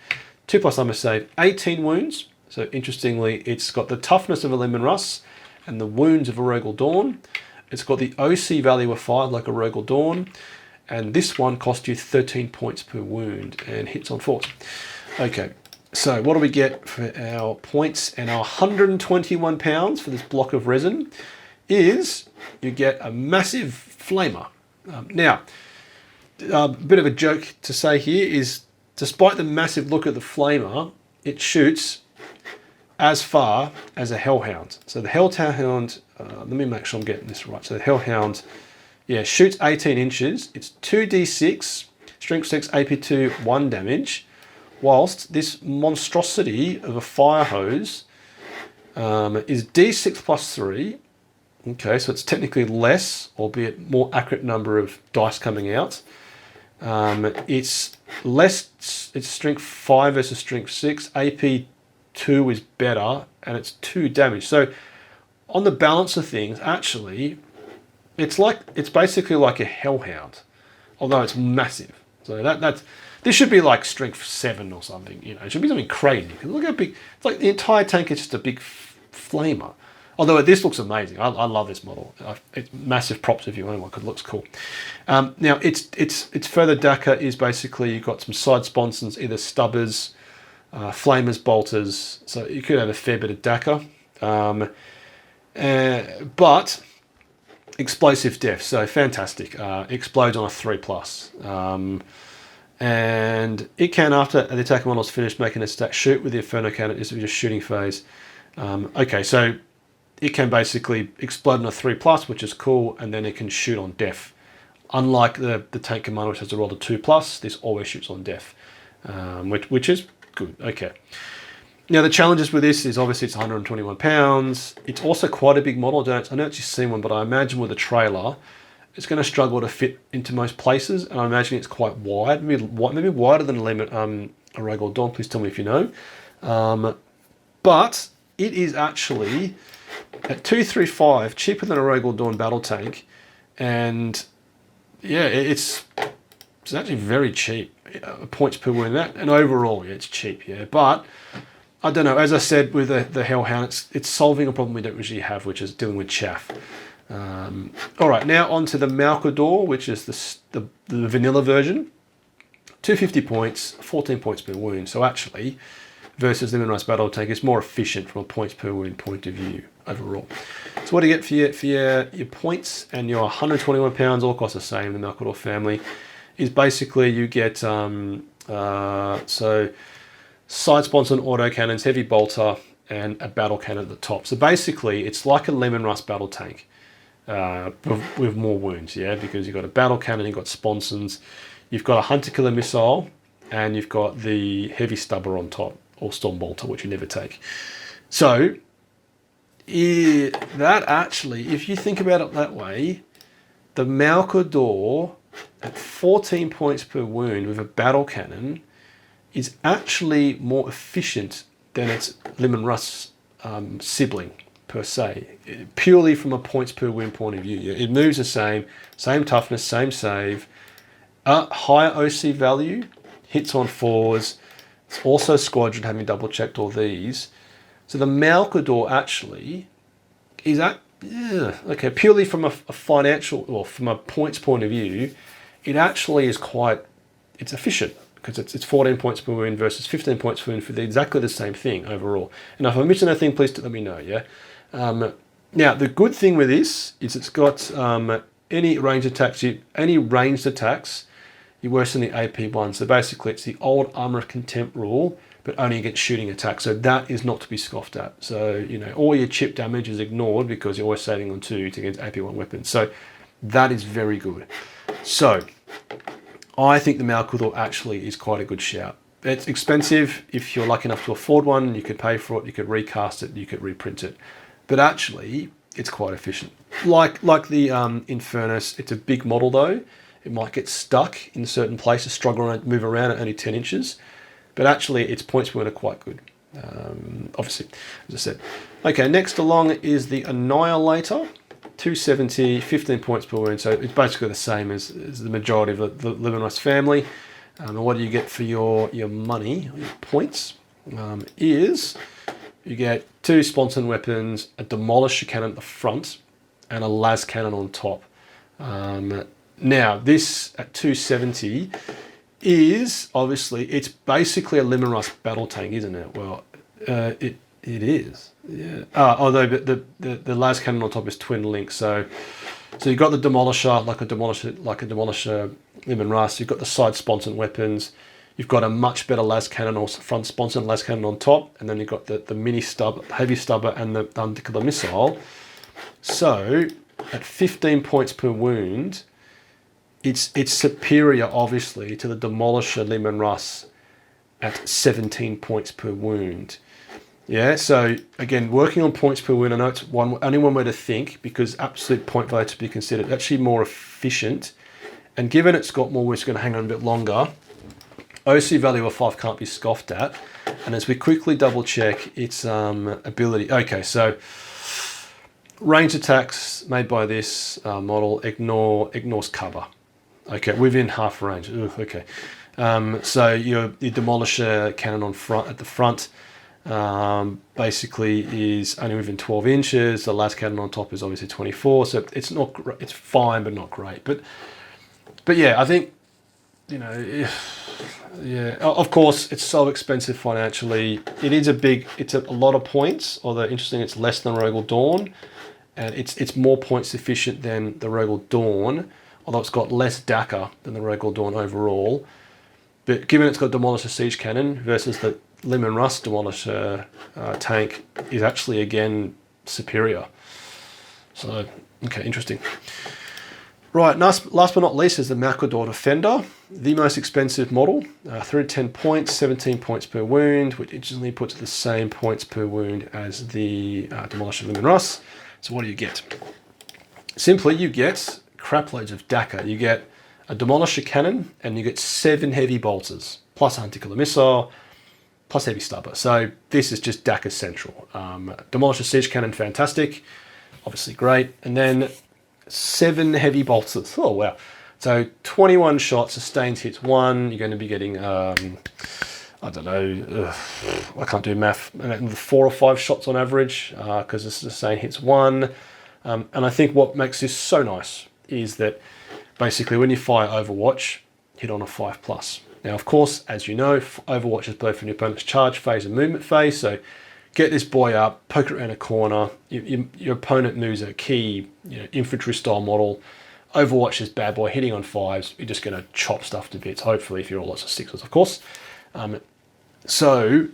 2+ armor save, 18 wounds. So interestingly, it's got the toughness of a Leman Russ and the wounds of a Rogal Dorn. It's got the OC value of 5 like a Rogal Dorn. And this one costs you 13 points per wound and hits on force. Okay, so what do we get for our points? And our 121 pounds for this block of resin is you get a massive flamer. Now, a bit of a joke to say here is, despite the massive look of the flamer, it shoots as far as a Hellhound. So the Hellhound, let me make sure I'm getting this right. So the Hellhound, yeah, shoots 18 inches. It's 2d6, strength 6, AP2, 1 damage. Whilst this monstrosity of a fire hose is d6 plus 3. Okay, so it's technically less, albeit more accurate number of dice coming out. It's less, it's strength 5 versus strength 6. AP2 is better, and it's 2 damage. So on the balance of things, actually, it's basically like a Hellhound, although it's massive. So this should be like strength 7 or something. You know, it should be something crazy. Look how big. It's like the entire tank is just a big flamer. Although this looks amazing. I love this model. It's massive props if you own one, because it looks cool. Now, its further DACA is basically you've got some side sponsons, either stubbers, flamers, bolters. So you could have a fair bit of DACA. But explosive def, so fantastic. Explodes on a 3+. And it can, after the attacker model is finished, make an attack shoot with the Inferno cannon. This is just shooting phase. Okay, so it can basically explode on a 3+, which is cool, and then it can shoot on def. Unlike the tank commander, which has to roll a 2+, this always shoots on def, which is good. Okay. Now the challenges with this is obviously it's 121 pounds. It's also quite a big model. I know you've seen one, but I imagine with a trailer, it's going to struggle to fit into most places, and I imagine it's quite wide, maybe wider than a Rogal Dorn. Please tell me if you know. But it is actually at 235, cheaper than a Rogal Dorn battle tank, and yeah, it's actually very cheap. Points per wound, and overall, yeah, it's cheap. Yeah, but I don't know. As I said with the Hellhound, it's solving a problem we don't usually have, which is dealing with chaff. All right, now on to the Malcador, which is the vanilla version. 250 points, 14 points per wound. So actually, versus the Leman battle tank, it's more efficient from a points per wound point of view overall. So what do you get for your points and your 121 pounds, all cost the same, the Malcador family, is basically you get so side sponson autocannons, heavy bolter, and a battle cannon at the top. So basically, it's like a Leman battle tank. With more wounds, yeah, because you've got a battle cannon, you've got sponsons, you've got a hunter killer missile, and you've got the heavy stubber on top, or storm bolter, which you never take. So that actually, if you think about it that way, the Malcador at 14 points per wound with a battle cannon is actually more efficient than its Leman Russ sibling, per se, purely from a points per win point of view. It moves the same toughness, same save, higher OC value, hits on 4s. It's also squadron, having double checked all these. So the Malcador actually is okay, purely from a financial, or from a points point of view, it actually is it's efficient, because it's 14 points per win versus 15 points per win for exactly the same thing overall. And if I'm missing anything, please let me know, yeah? Now, the good thing with this is it's got any ranged attacks, you're worse than the AP1. So basically, it's the old Armor of Contempt rule, but only against shooting attacks. So that is not to be scoffed at. So, you know, all your chip damage is ignored because you're always saving on 2 against AP1 weapons. So that is very good. So I think the Malcador actually is quite a good shout. It's expensive. If you're lucky enough to afford one, you could pay for it, you could recast it, you could reprint it. But actually, it's quite efficient. Like the Infernus, it's a big model though. It might get stuck in certain places, struggle to move around at only 10 inches. But actually, its points per win are quite good. Obviously, as I said. Okay, next along is the Annihilator. 270, 15 points per wound. So it's basically the same as the majority of the Leman Russ family. And what do you get for your money, your points? Is you get 2 sponson weapons, a Demolisher cannon at the front, and a las cannon on top. Now, this at 270 is obviously, it's basically a Leman Russ battle tank, isn't it? Well, it is. Yeah. Although the las cannon on top is twin link, so you've got the Demolisher, like a Demolisher Leman Russ. You've got the side sponson weapons. You've got a much better las cannon or front sponson las cannon on top, and then you've got the mini stub, heavy stubber, and the untickler missile. So at 15 points per wound, it's superior, obviously, to the Demolisher Leman Russ at 17 points per wound. Yeah, so again, working on points per wound, I know it's only one way to think, because absolute point value to be considered, actually more efficient. And given it's got more wounds, it's going to hang on a bit longer. OC value of 5 can't be scoffed at. And as we quickly double check its ability. Okay, so range attacks made by this model ignores cover. Okay, within half range. Ooh, okay. So your Demolisher cannon at the front basically is only within 12 inches. The las cannon on top is obviously 24, so it's fine, but not great. But yeah, I think, you know, yeah. Of course, it's so expensive financially. It's a lot of points. Although interesting, it's less than Rogal Dorn, and it's more points efficient than the Rogal Dorn. Although it's got less DACA than the Rogal Dorn overall. But given it's got Demolisher Siege Cannon versus the Leman Russ Demolisher tank is actually, again, superior. So, okay, interesting. Right, last but not least is the Malcador Defender, the most expensive model. 310 points, 17 points per wound, which instantly puts the same points per wound as the Demolisher Leman Russ. So what do you get? Simply, you get crap loads of DACA. You get a Demolisher cannon, and you get 7 heavy bolters, plus anti-killer missile, plus heavy stubber. So this is just DACA central. Demolisher Siege Cannon, fantastic, obviously great. And then 7 heavy bolters. Oh, wow. So 21 shots, sustained hits 1. You're going to be getting, I don't know, I can't do math, 4 or 5 shots on average, because the sustained hits 1. And I think what makes this so nice is that basically when you fire Overwatch, hit on a 5+. Now, of course, as you know, Overwatch is both from your opponent's charge phase and movement phase, so get this boy up, poke it around a corner, your opponent moves a key infantry style model, Overwatch is bad boy, hitting on 5s, you're just going to chop stuff to bits, hopefully, if you're all lots of 6s, of course. So,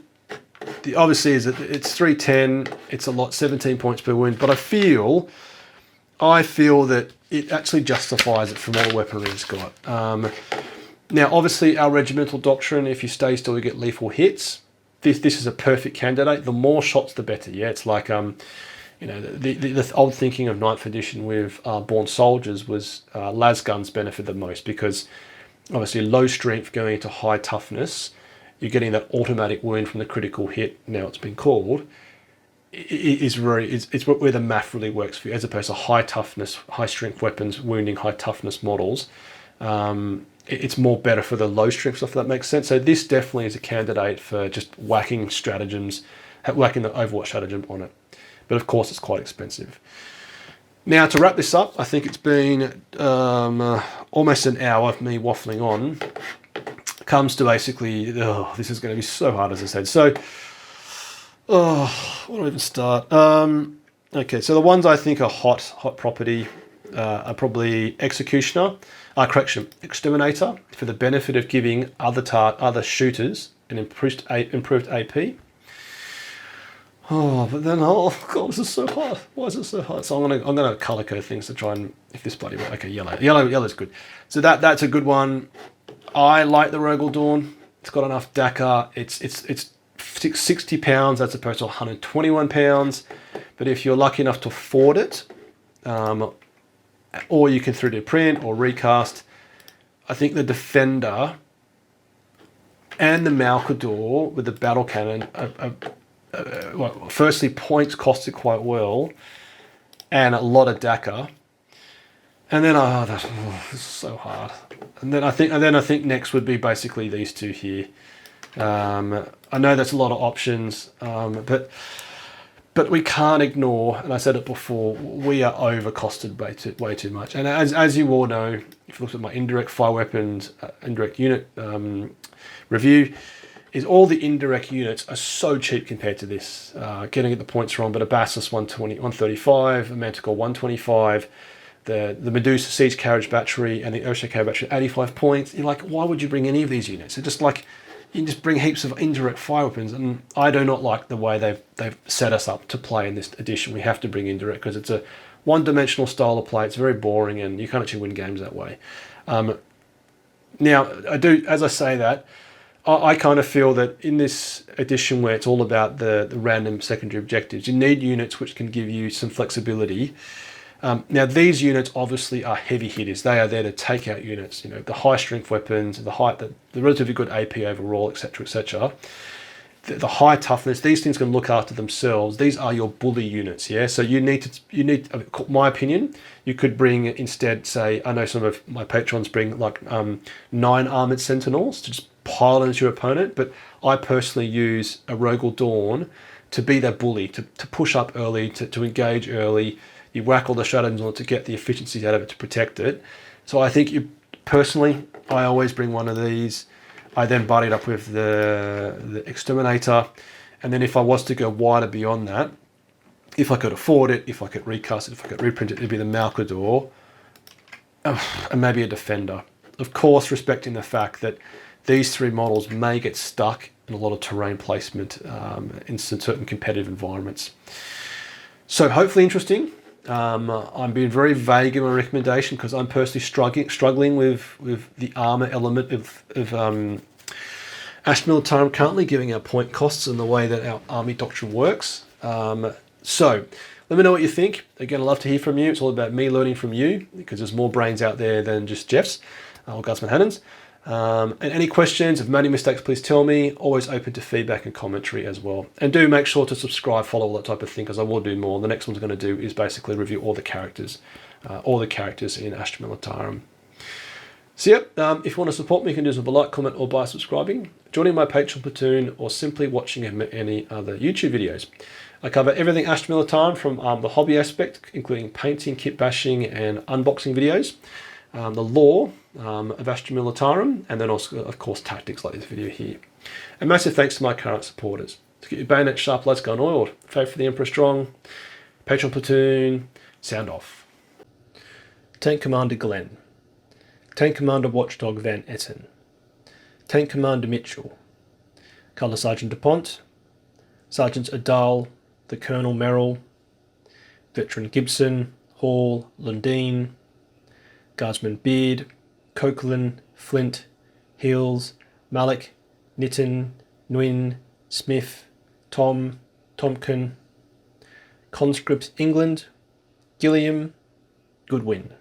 obviously, it's 310, it's a lot, 17 points per wound, but I feel that it actually justifies it from all the weaponry it's got. Now, obviously, our regimental doctrine, if you stay still, you get lethal hits. This is a perfect candidate. The more shots, the better. Yeah, it's like, the old thinking of 9th edition with Born Soldiers was las guns benefit the most, because obviously low strength going into high toughness, you're getting that automatic wound from the critical hit, now it's been called, it's where the math really works for you, as opposed to high toughness, high strength weapons wounding high toughness models. It's more better for the low strength stuff, if that makes sense. So this definitely is a candidate for just whacking stratagems, whacking the Overwatch stratagem on it. But of course, it's quite expensive. Now, to wrap this up, I think it's been almost an hour of me waffling on. Comes to basically, this is going to be so hard, as I said. So, where do I even start? Okay, so the ones I think are hot property are probably Executioner. Exterminator, for the benefit of giving other shooters an improved AP. Oh, but then, oh god, this is so hard. Why is it so hard? So I'm gonna color code things to try and, if this bloody works. Okay, yellow's good. So that's a good one. I like the Rogal Dorn. It's got enough DACA. It's 60 pounds as opposed to 121 pounds. But if you're lucky enough to afford it, or you can 3D print or recast, I think the Defender and the Malcador with the battle cannon, well, firstly, points costed quite well, and a lot of DACA. And then this is so hard. And then I think next would be basically these two here. I know that's a lot of options, but we can't ignore, and I said it before, we are overcosted way too much. And as you all know, if you look at my indirect fire weapons, indirect unit review, is all the indirect units are so cheap compared to this. Getting at the points wrong, but a Bassus 135, a Manticore 125, the Medusa Siege Carriage Battery and the Ursha Carriage Battery 85 points. You're like, why would you bring any of these units? They're just like, you can just bring heaps of indirect fire weapons, and I do not like the way they've set us up to play in this edition. We have to bring indirect because it's a one-dimensional style of play. It's very boring, and you can't actually win games that way. Now, as I say that, I kind of feel that in this edition where it's all about the random secondary objectives, you need units which can give you some flexibility. Now, these units obviously are heavy hitters. They are there to take out units, the high strength weapons, the relatively good AP overall, etc., etc. The high toughness. These things can look after themselves. These are your bully units, yeah. So you need, my opinion, you could bring instead, say, I know some of my patrons bring like 9 armored sentinels to just pile into your opponent, but I personally use a Rogal Dorn to be that bully, to push up early, to engage early. You whack all the shadows on it to get the efficiencies out of it to protect it. So I think personally, I always bring one of these. I then buddy it up with the Exterminator. And then if I was to go wider beyond that, if I could afford it, if I could recast it, if I could reprint it, it'd be the Malcador and maybe a Defender. Of course, respecting the fact that these 3 models may get stuck in a lot of terrain placement in certain competitive environments. So hopefully interesting. I'm being very vague in my recommendation because I'm personally struggling with the armor element of Astra Militarum currently, giving our point costs and the way that our army doctrine works. So let me know what you think. Again, I'd love to hear from you. It's all about me learning from you because there's more brains out there than just Jeff's or Gus Manhattan's. And any questions, if I've made any mistakes, please tell me. Always open to feedback and commentary as well. And do make sure to subscribe, follow, all that type of thing, because I will do more. The next one's going to do is basically review all the characters in Astra Militarum. So if you want to support me, you can do so by like, comment, or by subscribing, joining my Patreon platoon, or simply watching any other YouTube videos. I cover everything Astra Militarum from the hobby aspect, including painting, kit bashing, and unboxing videos. The lore of Astra Militarum, and then also, of course, tactics like this video here. A massive thanks to my current supporters. To get your bayonet sharp, let's go oiled. Faith for the Emperor strong. Patreon platoon, sound off. Tank Commander Glenn. Tank Commander Watchdog Van Etten. Tank Commander Mitchell. Colour Sergeant DuPont. Sergeants Adal, the Colonel Merrill. Veteran Gibson, Hall, Lundeen. Guardsman Beard, Coquelin, Flint, Hills, Malik, Nitton, Nguyen, Smith, Tom, Tompkin, Conscripts England, Gilliam, Goodwin.